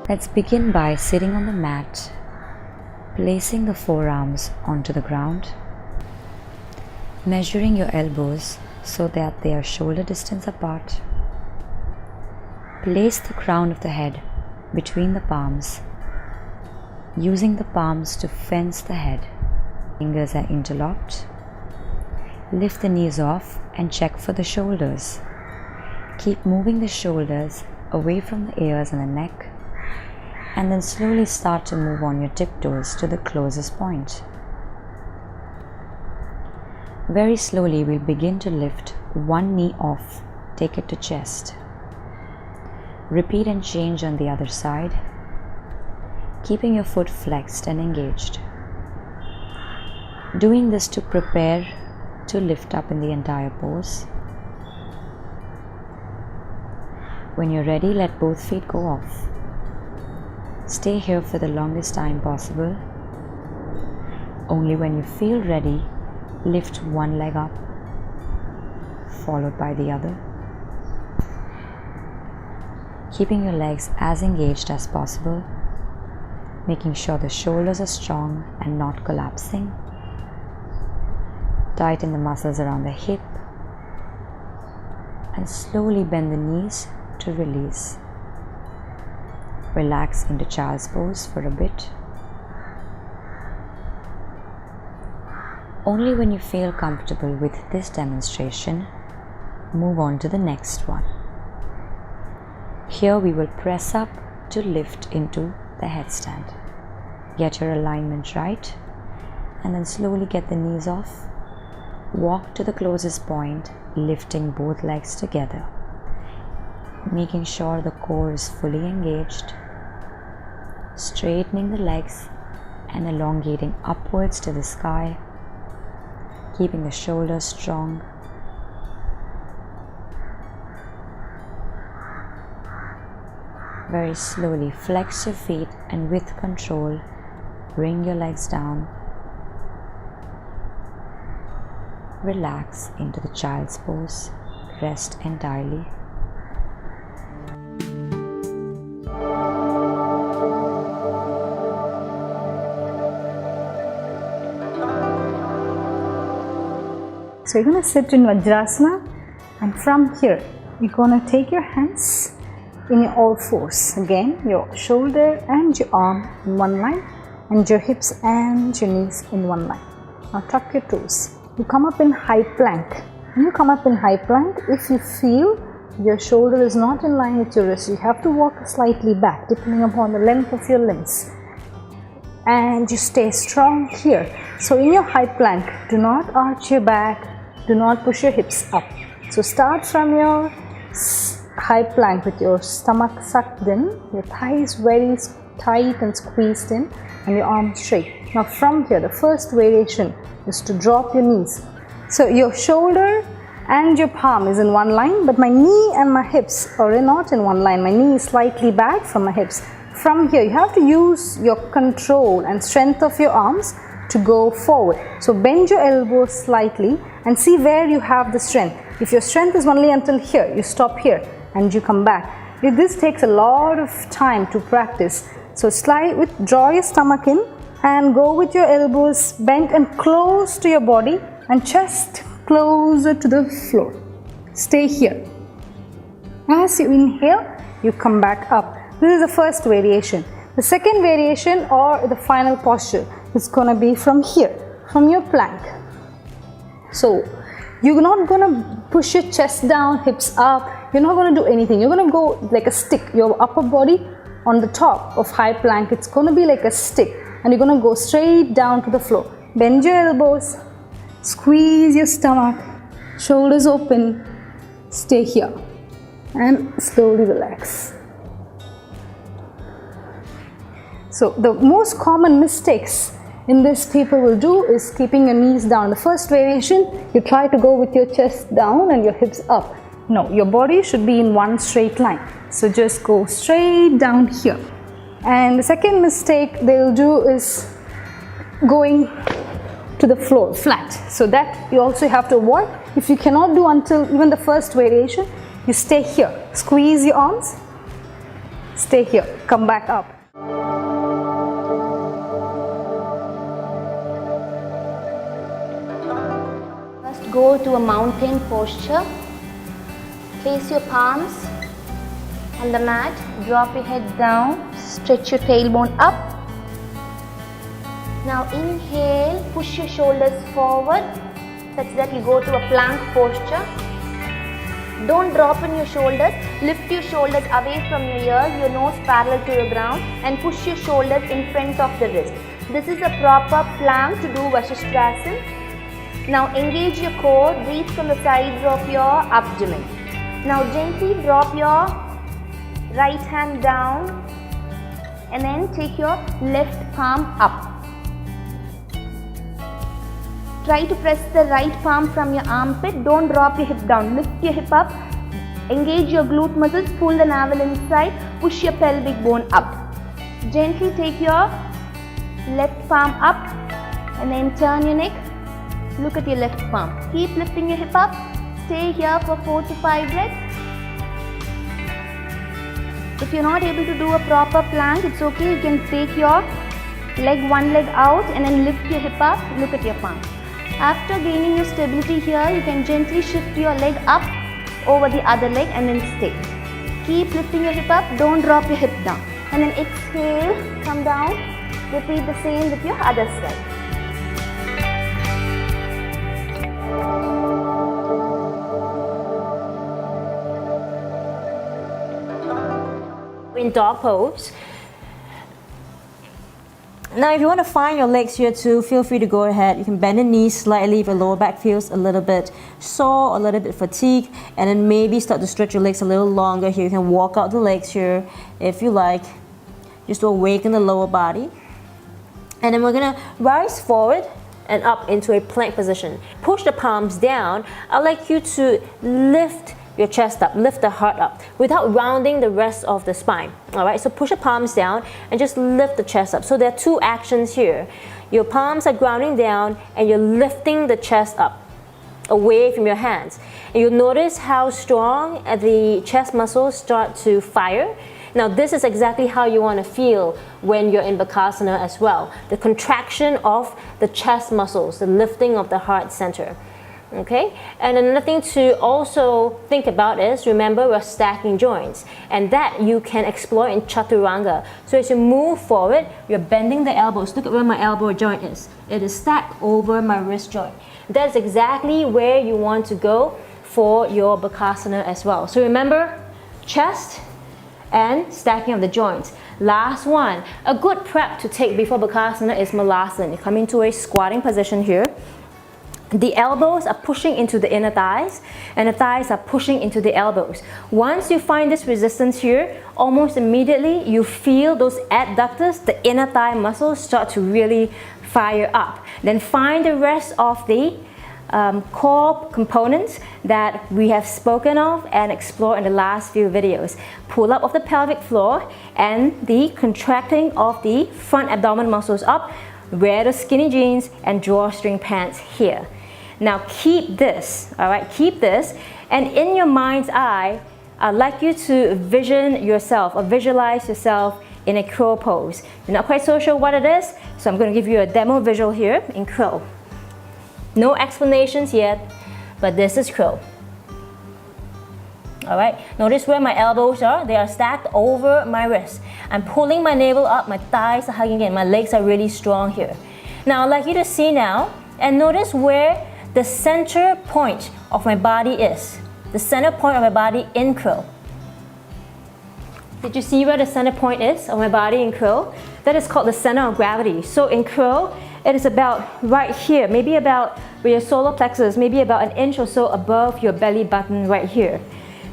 Let's begin by sitting on the mat, placing the forearms onto the ground, measuring your elbows so that they are shoulder distance apart. Place the crown of the head between the palms, using the palms to fence the head. Fingers are interlocked. Lift the knees off and check for the shoulders. Keep moving the shoulders away from the ears and the neck, and then slowly start to move on your tiptoes to the closest point. Very slowly we'll begin to lift one knee off, take it to chest. Repeat and change on the other side, keeping your foot flexed and engaged. Doing this to prepare to lift up in the entire pose. When you're ready, let both feet go off. Stay here for the longest time possible. Only when you feel ready, lift one leg up, followed by the other. Keeping your legs as engaged as possible, making sure the shoulders are strong and not collapsing. Tighten the muscles around the hip and slowly bend the knees to release. Relax into child's pose for a bit. Only when you feel comfortable with this demonstration, move on to the next one. Here we will press up to lift into the headstand. Get your alignment right and then slowly get the knees off. Walk to the closest point, lifting both legs together, making sure the core is fully engaged, straightening the legs and elongating upwards to the sky, keeping the shoulders strong. Very slowly flex your feet and with control, bring your legs down. Relax into the child's pose. Rest entirely. So you're going to sit in Vajrasana, and from here you're going to take your hands in your all fours. Again, your shoulder and your arm in one line, and your hips and your knees in one line. Now tuck your toes. You come up in high plank. When you come up in high plank, if you feel your shoulder is not in line with your wrist, you have to walk slightly back depending upon the length of your limbs. And you stay strong here. So in your high plank, do not arch your back, do not push your hips up. So start from your high plank with your stomach sucked in, your thighs very tight and squeezed in, and your arms straight. Now from here, the first variation is to drop your knees. So your shoulder and your palm is in one line, but my knee and my hips are not in one line. My knee is slightly back from my hips. From here, you have to use your control and strength of your arms to go forward. So bend your elbows slightly and see where you have the strength. If your strength is only until here, you stop here and you come back. This takes a lot of time to practice. So draw your stomach in and go with your elbows bent and close to your body and chest closer to the floor. Stay here. As you inhale, you come back up. This is the first variation. The second variation or the final posture is going to be from here, from your plank. So you're not going to push your chest down, hips up. You're not going to do anything. You're going to go like a stick. Your upper body on the top of high plank, it's going to be like a stick, and you're going to go straight down to the floor. Bend your elbows, squeeze your stomach, shoulders open, stay here and slowly relax. So the most common mistakes in this people will do is keeping your knees down. The first variation, you try to go with your chest down and your hips up. No, your body should be in one straight line. So just go straight down here. And the second mistake they'll do is going to the floor flat. So that you also have to avoid. If you cannot do until even the first variation, you stay here. Squeeze your arms, Stay here. Come back up. First, go to a mountain posture. Place your palms on the mat. Drop your head down. Stretch your tailbone up. Now inhale. Push your shoulders forward such that you go to a plank posture. Don't drop in your shoulders. Lift your shoulders away from your ears, your nose parallel to the ground, and push your shoulders in front of the wrist. This is a proper plank to do vasisthasana. Now engage your core, breathe from the sides of your abdomen. Now gently drop your right hand down and then take your left palm up. Try to press the right palm from your armpit. Don't drop your hip down. Lift your hip up. Engage your glute muscles. Pull the navel inside. Push your pelvic bone up. Gently take your left palm up and then turn your neck. Look at your left palm. Keep lifting your hip up. Stay here for 4 to 5 breaths. If you're not able to do a proper plank, it's okay. You can take your one leg out and then lift your hip up. Look at your palm. After gaining your stability here, you can gently shift your leg up over the other leg and then stay. Keep lifting your hip up, don't drop your hip down. And then exhale, come down. Repeat the same with your other side. In dog pose. Now if you want to find your legs here too, feel free to go ahead. You can bend the knees slightly if your lower back feels a little bit sore, a little bit fatigued, and then maybe start to stretch your legs a little longer here. You can walk out the legs here if you like, just to awaken the lower body. And then we're going to rise forward and up into a plank position. Push the palms down. I'd like you to lift your chest up, lift the heart up without rounding the rest of the spine. All right, so push the palms down and just lift the chest up. So there are two actions here. Your palms are grounding down and you're lifting the chest up away from your hands. And you'll notice how strong the chest muscles start to fire. Now this is exactly how you want to feel when you're in Bakasana as well. The contraction of the chest muscles, the lifting of the heart center. Okay, and another thing to also think about is, remember, we're stacking joints, and that you can explore in Chaturanga. So as you move forward, you're bending the elbows. Look at where my elbow joint is. It is stacked over my wrist joint. That's exactly where you want to go for your Bakasana as well. So remember, chest and stacking of the joints. Last one, a good prep to take before Bakasana is Malasana. You come into a squatting position here. The elbows are pushing into the inner thighs and the thighs are pushing into the elbows. Once you find this resistance here, almost immediately you feel those adductors, the inner thigh muscles, start to really fire up. Then find the rest of the core components that we have spoken of and explored in the last few videos. Pull up of the pelvic floor and the contracting of the front abdomen muscles up. Wear the skinny jeans and drawstring pants here. Now keep this, all right, keep this, and in your mind's eye, I'd like you to vision yourself or visualize yourself in a crow pose. You're not quite so sure what it is, so I'm going to give you a demo visual here in crow. No explanations yet, but this is crow. All right, notice where my elbows are. They are stacked over my wrists. I'm pulling my navel up, my thighs are hugging in, my legs are really strong here. Now I'd like you to see now and notice where the center point of my body is. The center point of my body in crow. Did you see where the center point is of my body in crow? That is called the center of gravity. So in crow, it is about right here, maybe about where your solar plexus, maybe about an inch or so above your belly button right here.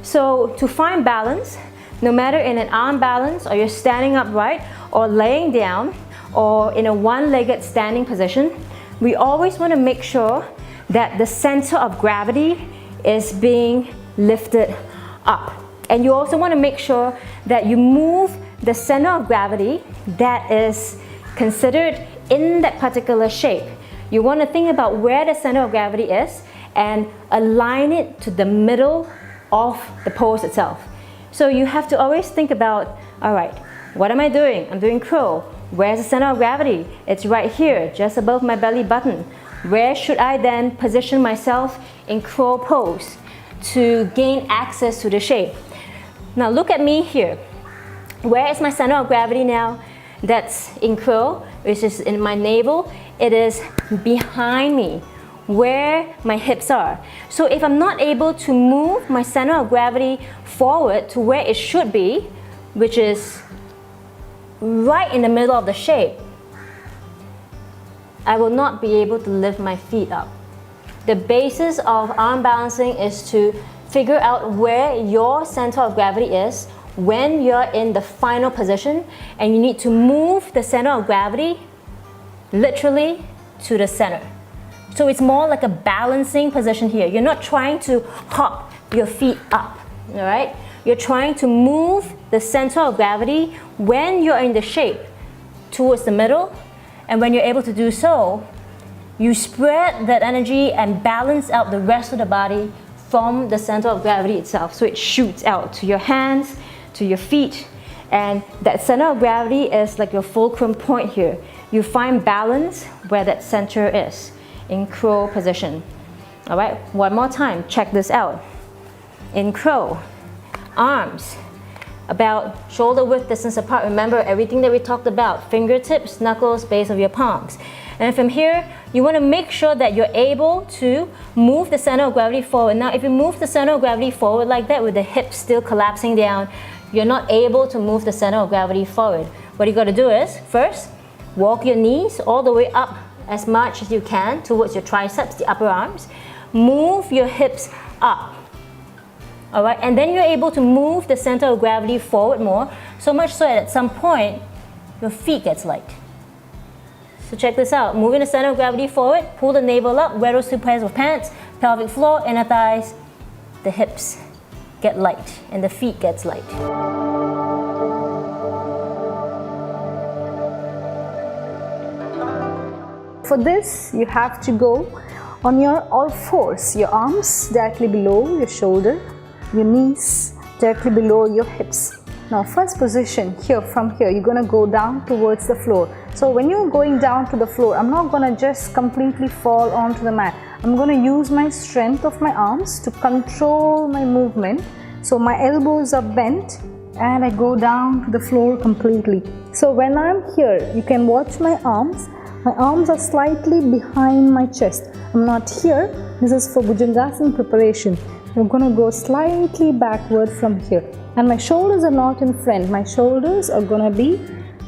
So to find balance, no matter in an arm balance or you're standing upright or laying down or in a one-legged standing position, we always want to make sure that the center of gravity is being lifted up. And you also want to make sure that you move the center of gravity that is considered in that particular shape. You want to think about where the center of gravity is and align it to the middle of the pose itself. So you have to always think about All right, what am I doing? I'm doing crow. Where's the center of gravity? It's right here, just above my belly button. Where should I then position myself in crow pose to gain access to the shape? Now look at me here. Where is my center of gravity now? That's in crow, which is in my navel. It is behind me, where my hips are. So if I'm not able to move my center of gravity forward to where it should be, which is right in the middle of the shape, I will not be able to lift my feet up. The basis of arm balancing is to figure out where your center of gravity is when you're in the final position, and you need to move the center of gravity literally to the center. So it's more like a balancing position here. You're not trying to hop your feet up, all right? You're trying to move the center of gravity when you're in the shape towards the middle, and when you're able to do so, you spread that energy and balance out the rest of the body from the center of gravity itself. So it shoots out to your hands, to your feet, and that center of gravity is like your fulcrum point here. You find balance where that center is in crow position. All right, one more time, check this out. In crow, arms about shoulder width distance apart. Remember everything that we talked about, fingertips, knuckles, base of your palms. And from here, you want to make sure that you're able to move the center of gravity forward. Now, if you move the center of gravity forward like that with the hips still collapsing down, you're not able to move the center of gravity forward. What you got to do is, first, walk your knees all the way up as much as you can towards your triceps, the upper arms. Move your hips up. All right, and then you're able to move the center of gravity forward more, so much so that at some point, your feet gets light. So check this out, moving the center of gravity forward, pull the navel up, wear those two pairs of pants, pelvic floor, inner thighs, the hips get light, and the feet gets light. For this, you have to go on your all fours, your arms directly below your shoulder, your knees directly below your hips. Now first position here, from here you're going to go down towards the floor. So when you're going down to the floor, I'm not going to just completely fall onto the mat. I'm going to use my strength of my arms to control my movement. So my elbows are bent and I go down to the floor completely. So when I'm here, you can watch my arms. My arms are slightly behind my chest. I'm not here. This is for Bhujangasana preparation. I'm going to go slightly backward from here. And my shoulders are not in front. My shoulders are going to be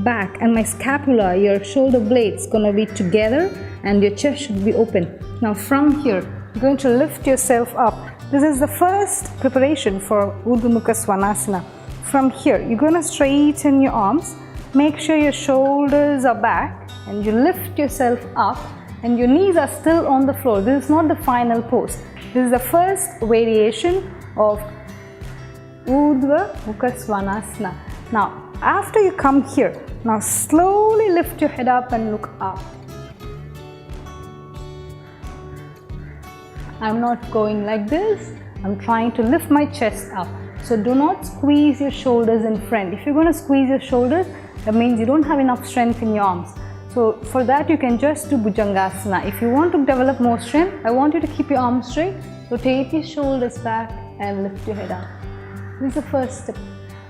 back. And my scapula, your shoulder blades, going to be together. And your chest should be open. Now from here, you're going to lift yourself up. This is the first preparation for Urdhva Mukha Svanasana. From here, you're going to straighten your arms. Make sure your shoulders are back. And you lift yourself up. And your knees are still on the floor. This is not the final pose. This is the first variation of Urdhva Mukha Svanasana. Now, after you come here, now slowly lift your head up and look up. I'm not going like this. I'm trying to lift my chest up. So do not squeeze your shoulders in front. If you're going to squeeze your shoulders, that means you don't have enough strength in your arms. So for that, you can just do Bhujangasana. If you want to develop more strength, I want you to keep your arms straight, rotate your shoulders back and lift your head up. This is the first step.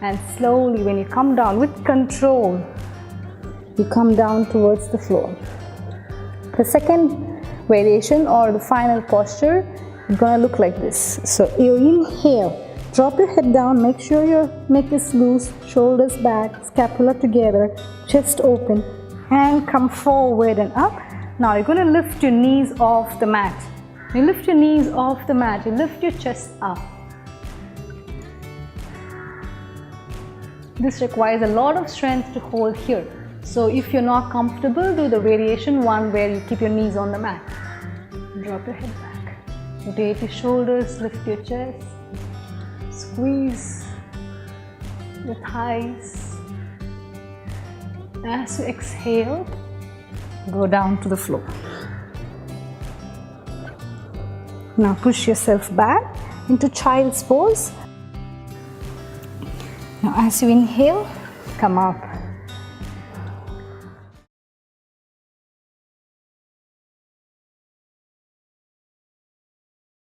And slowly, when you come down with control, you come down towards the floor. The second variation or the final posture is going to look like this. So you inhale, drop your head down, make sure your neck is loose, shoulders back, scapula together, chest open, and come forward and up. Now you're going to lift your knees off the mat. You lift your knees off the mat, you lift your chest up. This requires a lot of strength to hold here. So if you're not comfortable, do the variation one where you keep your knees on the mat. Drop your head back. Rotate your shoulders, lift your chest. Squeeze the thighs. As you exhale, go down to the floor. Now push yourself back into child's pose. Now as you inhale, come up.